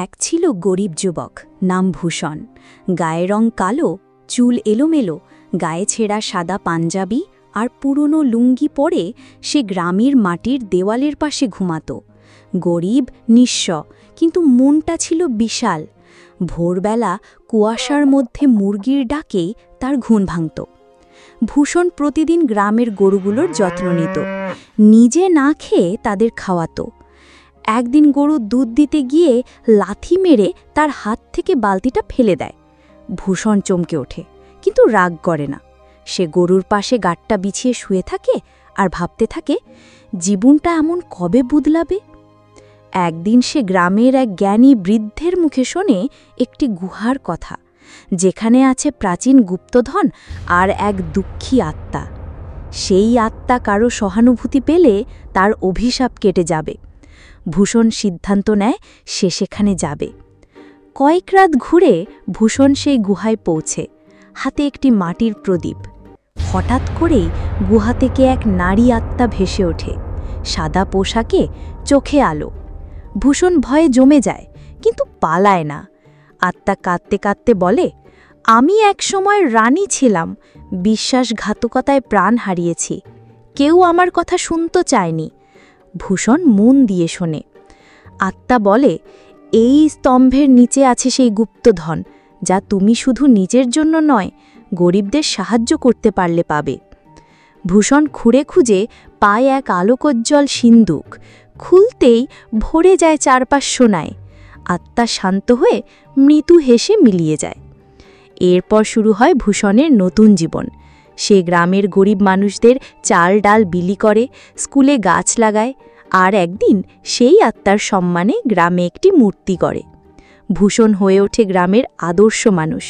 এক ছিল গরিব যুবক, নাম ভূষণ। গায়ের রং কালো, চুল এলোমেলো, গায়ে ছেঁড়া সাদা পাঞ্জাবি আর পুরনো লুঙ্গি পরে সে গ্রামের মাটির দেওয়ালের পাশে ঘুমাত। গরিব, নিঃস্ব, কিন্তু মনটা ছিল বিশাল। ভোরবেলা কুয়াশার মধ্যে মুরগির ডাকেই তার ঘুম ভাঙত। ভূষণ প্রতিদিন গ্রামের গরুগুলোর যত্ন নিত, নিজে না খেয়ে তাদের খাওয়াত। একদিন গরু দুধ দিতে গিয়ে লাথি মেরে তার হাত থেকে বালতিটা ফেলে দেয়। ভূষণ চমকে ওঠে, কিন্তু রাগ করে না। সে গরুর পাশে গাঁটটা বিছিয়ে শুয়ে থাকে আর ভাবতে থাকে, জীবনটা এমন কবে বদলাবে। একদিন সে গ্রামের এক জ্ঞানী বৃদ্ধের মুখে শোনে একটি গুহার কথা, যেখানে আছে প্রাচীন গুপ্তধন আর এক দুঃখী আত্মা। সেই আত্মা কারো সহানুভূতি পেলে তার অভিশাপ কেটে যাবে। ভূষণ সিদ্ধান্ত নেয় সে সেখানে যাবে। কয়েক রাত ঘুরে ভূষণ সেই গুহায় পৌঁছে, হাতে একটি মাটির প্রদীপ। হঠাৎ করেই গুহা থেকে এক নারী আত্মা ভেসে ওঠে, সাদা পোশাকে, চোখে আলো। ভূষণ ভয়ে জমে যায়, কিন্তু পালায় না। আত্মা কাঁদতে কাঁদতে বলে, আমি একসময় রানী ছিলাম, বিশ্বাসঘাতকতায় প্রাণ হারিয়েছি, কেউ আমার কথা শুনতে চায়নি। ভূষণ মন দিয়ে শোনে। আত্মা বলে, এই স্তম্ভের নিচে আছে সেই গুপ্তধন, যা তুমি শুধু নিজের জন্য নয়, গরিবদের সাহায্য করতে পারলে পাবে। ভূষণ খুঁড়ে খুঁজে পায় এক আলোকোজ্জ্বল সিন্দুক। খুলতেই ভরে যায় চারপাশ সোনায়। আত্মা শান্ত হয়ে মৃদু হেসে মিলিয়ে যায়। এরপর শুরু হয় ভূষণের নতুন জীবন। সে গ্রামের গরিব মানুষদের চাল ডাল বিলি করে, স্কুলে গাছ লাগায়, আর একদিন সেই আত্মার সম্মানে গ্রামে একটি মূর্তি করে। ভূষণ হয়ে ওঠে গ্রামের আদর্শ মানুষ।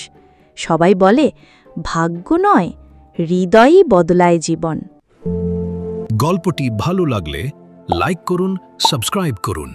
সবাই বলে, ভাগ্য নয়, হৃদয়ই বদলায় জীবন। গল্পটি ভালো লাগলে লাইক করুন, সাবস্ক্রাইব করুন।